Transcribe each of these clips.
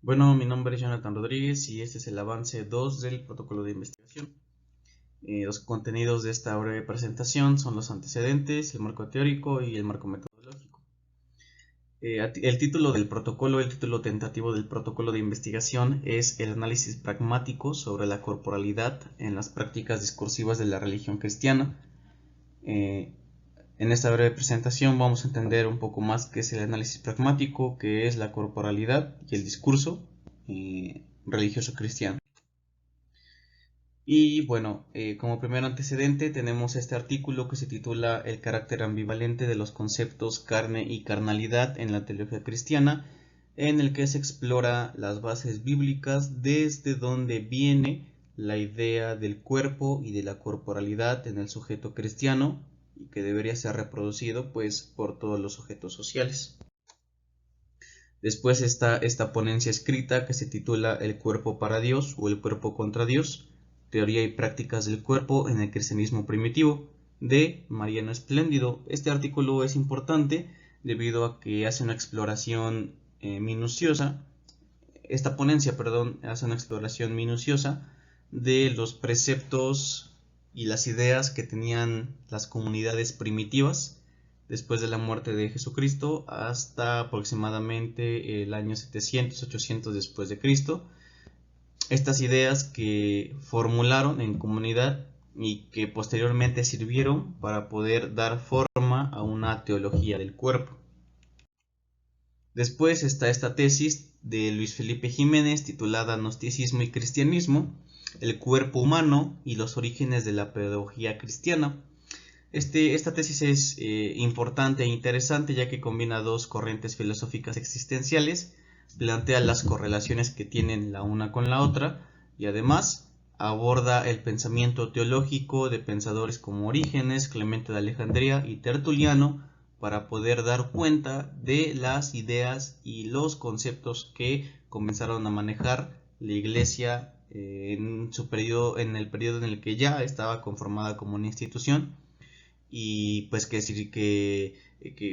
Bueno, mi nombre es Jonathan Rodríguez y este es el avance 2 del protocolo de investigación. Los contenidos de esta breve presentación son los antecedentes, el marco teórico y el marco metodológico. El título del protocolo, el título tentativo del protocolo de investigación es el análisis pragmático sobre la corporalidad en las prácticas discursivas de la religión cristiana. En esta breve presentación vamos a entender un poco más qué es el análisis pragmático, qué es la corporalidad y el discurso religioso cristiano. Y bueno, como primer antecedente tenemos este artículo que se titula El carácter ambivalente de los conceptos carne y carnalidad en la teología cristiana, en el que se explora las bases bíblicas desde donde viene la idea del cuerpo y de la corporalidad en el sujeto cristiano y que debería ser reproducido pues por todos los sujetos sociales. Después está esta ponencia escrita que se titula El cuerpo para Dios o el cuerpo contra Dios, teoría y prácticas del cuerpo en el cristianismo primitivo, de Mariano Espléndido. Este artículo es importante debido a que hace una exploración minuciosa, esta ponencia, perdón, hace una exploración minuciosa de los preceptos y las ideas que tenían las comunidades primitivas después de la muerte de Jesucristo hasta aproximadamente el año 700-800 después de Cristo. Estas ideas que formularon en comunidad y que posteriormente sirvieron para poder dar forma a una teología del cuerpo. Después está esta tesis de Luis Felipe Jiménez titulada Gnosticismo y Cristianismo, el cuerpo humano y los orígenes de la pedagogía cristiana. Esta tesis es importante e interesante ya que combina dos corrientes filosóficas existenciales, plantea las correlaciones que tienen la una con la otra y además aborda el pensamiento teológico de pensadores como Orígenes, Clemente de Alejandría y Tertuliano para poder dar cuenta de las ideas y los conceptos que comenzaron a manejar la Iglesia en el periodo en el que ya estaba conformada como una institución y pues que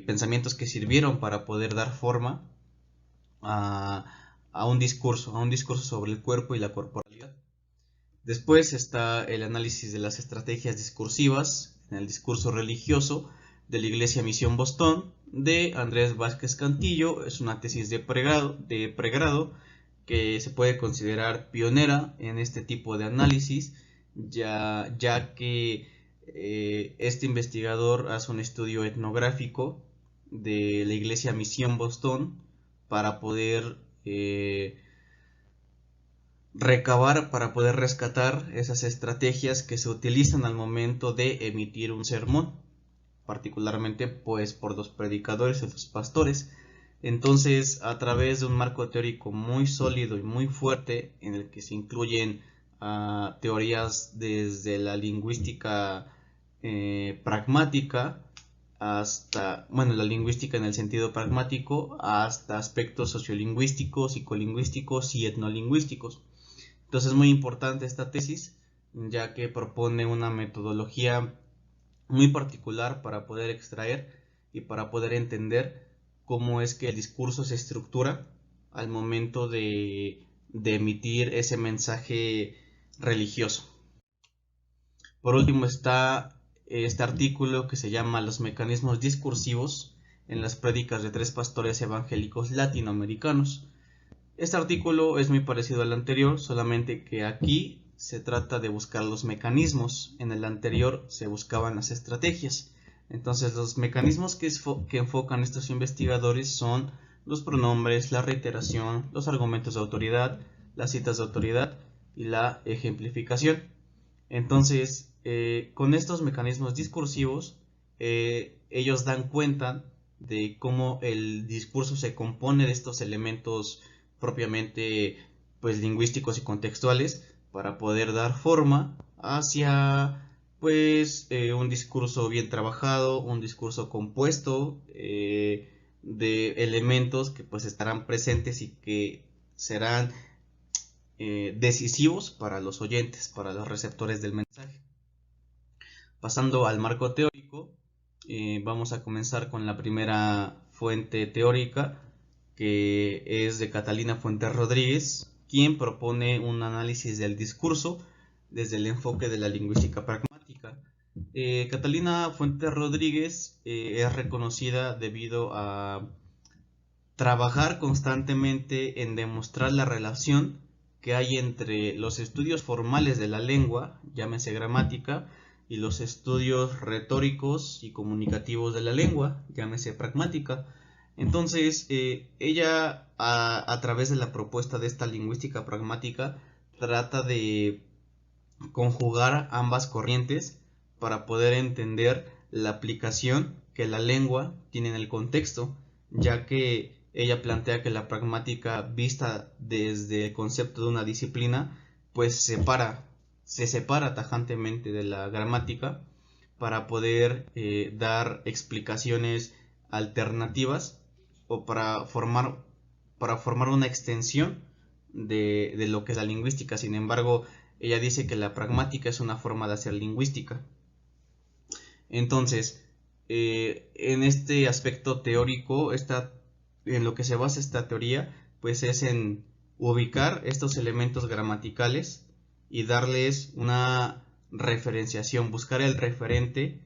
pensamientos que sirvieron para poder dar forma a un discurso sobre el cuerpo y la corporalidad. Después está el análisis de las estrategias discursivas en el discurso religioso de la Iglesia Misión Boston de Andrés Vázquez Cantillo. Es una tesis de pregrado que se puede considerar pionera en este tipo de análisis, ya que este investigador hace un estudio etnográfico de la Iglesia Misión Boston para poder para poder rescatar esas estrategias que se utilizan al momento de emitir un sermón, particularmente pues por los predicadores y los pastores. Entonces, a través de un marco teórico muy sólido y muy fuerte, en el que se incluyen teorías desde la lingüística pragmática hasta, bueno, la lingüística en el sentido pragmático, hasta aspectos sociolingüísticos, psicolingüísticos y etnolingüísticos. Entonces es muy importante esta tesis, ya que propone una metodología muy particular para poder extraer y para poder entender cómo es que el discurso se estructura al momento de emitir ese mensaje religioso. Por último está este artículo que se llama Los mecanismos discursivos en las prédicas de tres pastores evangélicos latinoamericanos. Este artículo es muy parecido al anterior, solamente que aquí se trata de buscar los mecanismos, en el anterior se buscaban las estrategias. Entonces los mecanismos que enfocan estos investigadores son los pronombres, la reiteración, los argumentos de autoridad, las citas de autoridad y la ejemplificación. Entonces, con estos mecanismos discursivos, ellos dan cuenta de cómo el discurso se compone de estos elementos propiamente pues lingüísticos y contextuales para poder dar forma hacia pues un discurso bien trabajado, un discurso compuesto de elementos que pues estarán presentes y que serán decisivos para los oyentes, para los receptores del mensaje. Pasando al marco teórico, vamos a comenzar con la primera fuente teórica, que es de Catalina Fuentes Rodríguez, quien propone un análisis del discurso desde el enfoque de la lingüística pragmática. Catalina Fuentes Rodríguez es reconocida debido a trabajar constantemente en demostrar la relación que hay entre los estudios formales de la lengua, llámese gramática, y los estudios retóricos y comunicativos de la lengua, llámese pragmática. Entonces, ella, a través de la propuesta de esta lingüística pragmática, trata de conjugar ambas corrientes para poder entender la aplicación que la lengua tiene en el contexto, ya que ella plantea que la pragmática vista desde el concepto de una disciplina pues se separa tajantemente de la gramática para poder dar explicaciones alternativas o para formar una extensión de lo que es la lingüística. Sin embargo, ella dice que la pragmática es una forma de hacer lingüística. Entonces, en este aspecto teórico, en lo que se basa esta teoría, pues es en ubicar estos elementos gramaticales y darles una referenciación, buscar el referente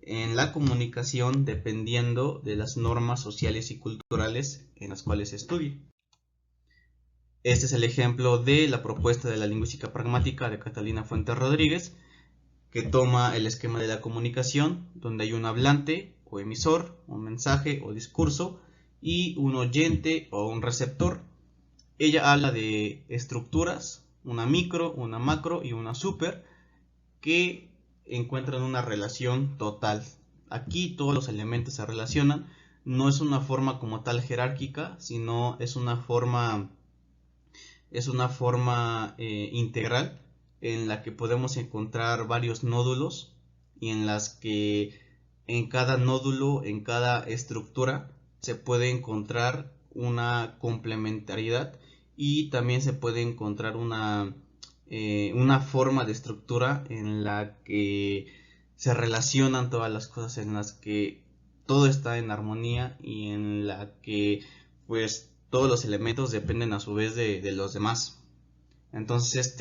en la comunicación dependiendo de las normas sociales y culturales en las cuales se estudie. Este es el ejemplo de la propuesta de la lingüística pragmática de Catalina Fuentes Rodríguez, que toma el esquema de la comunicación, donde hay un hablante o emisor, un mensaje o discurso, y un oyente o un receptor. Ella habla de estructuras, una micro, una macro y una super, que encuentran una relación total. Aquí todos los elementos se relacionan, no es una forma como tal jerárquica, sino es una forma integral en la que podemos encontrar varios nódulos y en las que en cada nódulo, en cada estructura, se puede encontrar una complementariedad y también se puede encontrar una forma de estructura en la que se relacionan todas las cosas, en las que todo está en armonía y en la que pues todos los elementos dependen a su vez de los demás. Entonces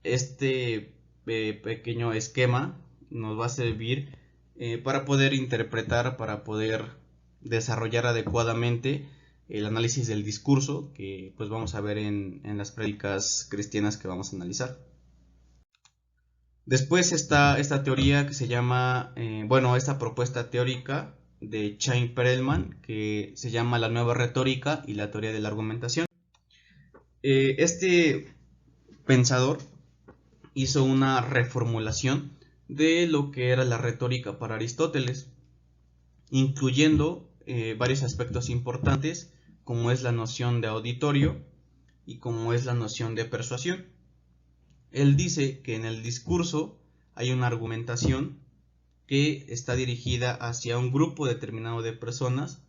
este pequeño esquema nos va a servir para poder interpretar, para poder desarrollar adecuadamente el análisis del discurso que pues vamos a ver en las prédicas cristianas que vamos a analizar. Después está esta teoría que se llama, esta propuesta teórica de Chaim Perelman, que se llama la nueva retórica y la teoría de la argumentación. Este pensador hizo una reformulación de lo que era la retórica para Aristóteles, incluyendo varios aspectos importantes, como es la noción de auditorio y como es la noción de persuasión. Él dice que en el discurso hay una argumentación que está dirigida hacia un grupo determinado de personas,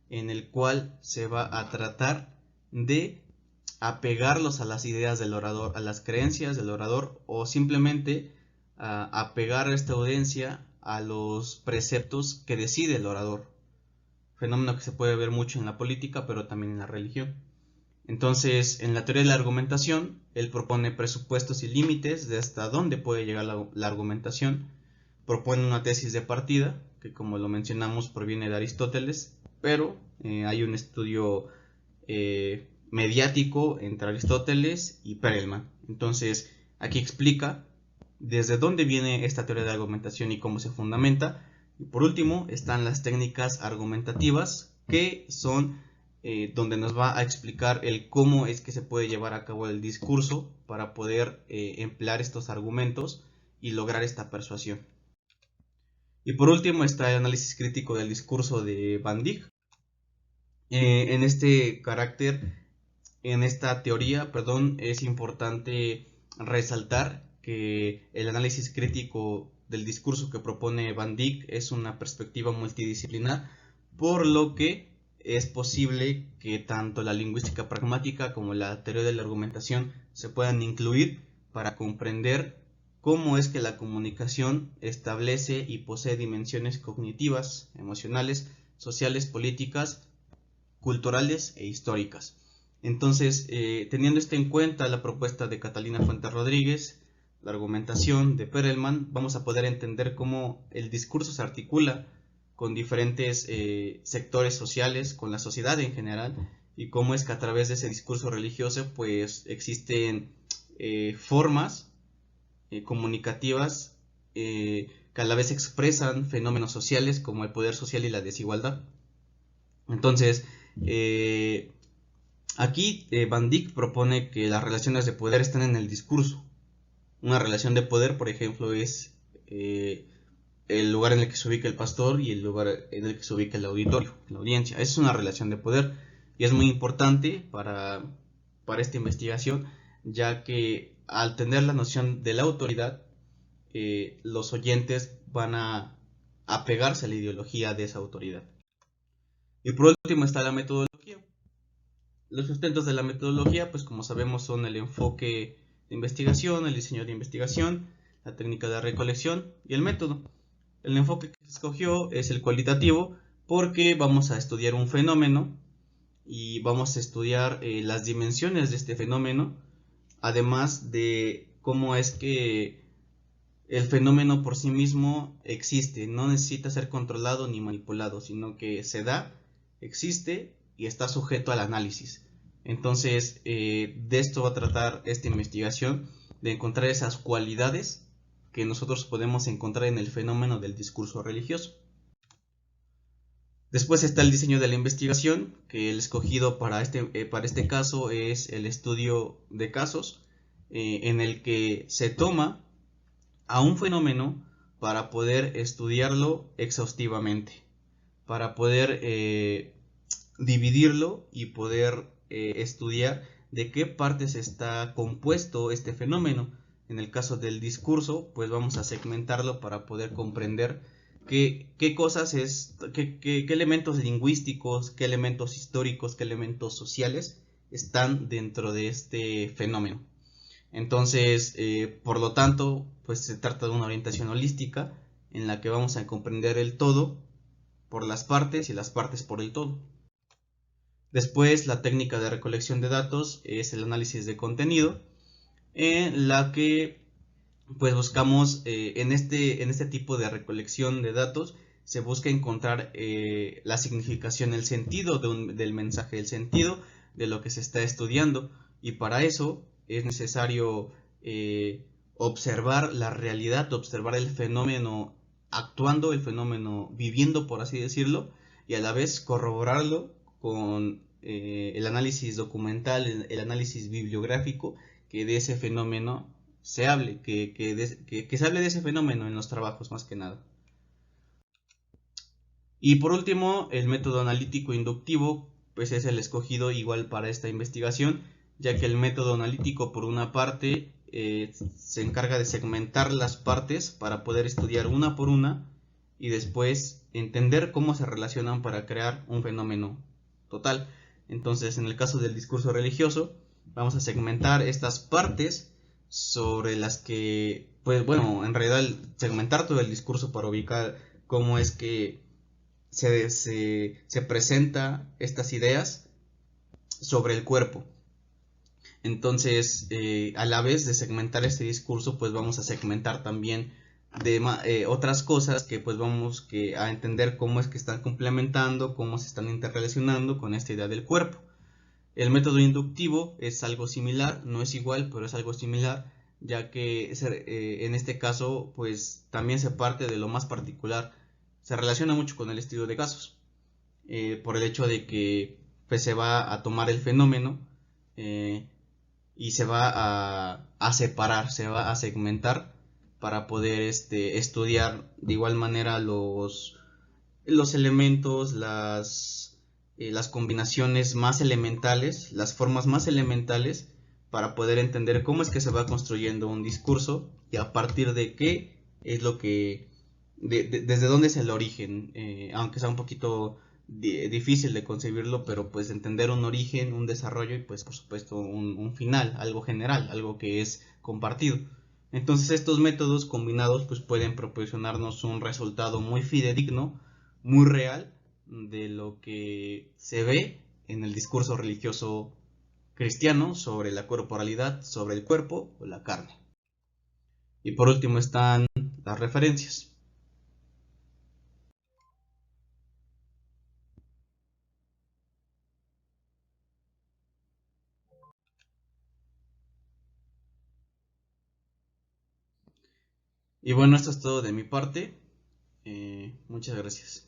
en el cual se va a tratar de apegarlos a las ideas del orador, a las creencias del orador, o simplemente apegar a esta audiencia a los preceptos que decide el orador. Fenómeno que se puede ver mucho en la política, pero también en la religión. Entonces, en la teoría de la argumentación, él propone presupuestos y límites de hasta dónde puede llegar la argumentación. Propone una tesis de partida, que como lo mencionamos proviene de Aristóteles, pero hay un estudio mediático entre Aristóteles y Perelman. Entonces, aquí explica desde dónde viene esta teoría de argumentación y cómo se fundamenta. Y por último, están las técnicas argumentativas, que son donde nos va a explicar el cómo es que se puede llevar a cabo el discurso para poder emplear estos argumentos y lograr esta persuasión. Y por último está el análisis crítico del discurso de Van Dijk. En este carácter, en esta teoría, es importante resaltar que el análisis crítico del discurso que propone Van Dijk es una perspectiva multidisciplinar, por lo que es posible que tanto la lingüística pragmática como la teoría de la argumentación se puedan incluir para comprender cómo es que la comunicación establece y posee dimensiones cognitivas, emocionales, sociales, políticas, culturales e históricas. Entonces, teniendo esto en cuenta, la propuesta de Catalina Fuentes Rodríguez, la argumentación de Perelman, vamos a poder entender cómo el discurso se articula con diferentes sectores sociales, con la sociedad en general, y cómo es que a través de ese discurso religioso pues existen formas comunicativas que a la vez expresan fenómenos sociales como el poder social y la desigualdad. Entonces, aquí Van Dijk propone que las relaciones de poder están en el discurso. Una relación de poder, por ejemplo, es el lugar en el que se ubica el pastor y el lugar en el que se ubica el auditorio, la audiencia. Esa es una relación de poder y es muy importante para esta investigación, ya que al tener la noción de la autoridad, los oyentes van a apegarse a la ideología de esa autoridad. Y por último está la metodología. Los sustentos de la metodología, pues como sabemos, son el enfoque de investigación, el diseño de investigación, la técnica de recolección y el método. El enfoque que se escogió es el cualitativo porque vamos a estudiar un fenómeno y vamos a estudiar las dimensiones de este fenómeno, además de cómo es que el fenómeno por sí mismo existe, no necesita ser controlado ni manipulado, sino que se da, existe y está sujeto al análisis. Entonces, de esto va a tratar esta investigación, de encontrar esas cualidades que nosotros podemos encontrar en el fenómeno del discurso religioso. Después está el diseño de la investigación, que el escogido para este caso es el estudio de casos, en el que se toma a un fenómeno para poder estudiarlo exhaustivamente, para poder dividirlo y poder estudiar de qué partes está compuesto este fenómeno. En el caso del discurso, pues vamos a segmentarlo para poder comprender qué elementos lingüísticos, qué elementos históricos, qué elementos sociales están dentro de este fenómeno. Entonces, por lo tanto, pues se trata de una orientación holística en la que vamos a comprender el todo por las partes y las partes por el todo. Después, la técnica de recolección de datos es el análisis de contenido, en la que pues buscamos en este tipo de recolección de datos se busca encontrar la significación, el sentido del mensaje, el sentido de lo que se está estudiando, y para eso es necesario observar la realidad, observar el fenómeno actuando, el fenómeno viviendo, por así decirlo, y a la vez corroborarlo con el análisis documental, el análisis bibliográfico, que de ese fenómeno se hable, que se hable de ese fenómeno en los trabajos más que nada. Y por último, el método analítico inductivo, pues es el escogido igual para esta investigación, ya que el método analítico, por una parte, se encarga de segmentar las partes para poder estudiar una por una y después entender cómo se relacionan para crear un fenómeno total. Entonces, en el caso del discurso religioso, vamos a segmentar estas partes sobre las que, pues bueno, en realidad segmentar todo el discurso para ubicar cómo es que se presenta estas ideas sobre el cuerpo. Entonces, a la vez de segmentar este discurso, pues vamos a segmentar también de otras cosas que pues vamos a entender cómo es que están complementando, cómo se están interrelacionando con esta idea del cuerpo. El método inductivo es algo similar, no es igual, pero es algo similar, ya que en este caso pues también se parte de lo más particular, se relaciona mucho con el estudio de casos, por el hecho de que pues se va a tomar el fenómeno y se va a separar, se va a segmentar para poder estudiar de igual manera los elementos, las combinaciones más elementales, las formas más elementales, para poder entender cómo es que se va construyendo un discurso y a partir de qué es lo que, desde dónde es el origen, aunque sea un poquito difícil de concebirlo, pero pues entender un origen, un desarrollo y pues por supuesto un final, algo general, algo que es compartido. Entonces estos métodos combinados pues pueden proporcionarnos un resultado muy fidedigno, muy real de lo que se ve en el discurso religioso cristiano sobre la corporalidad, sobre el cuerpo o la carne. Y por último están las referencias. Y bueno, esto es todo de mi parte. Muchas gracias.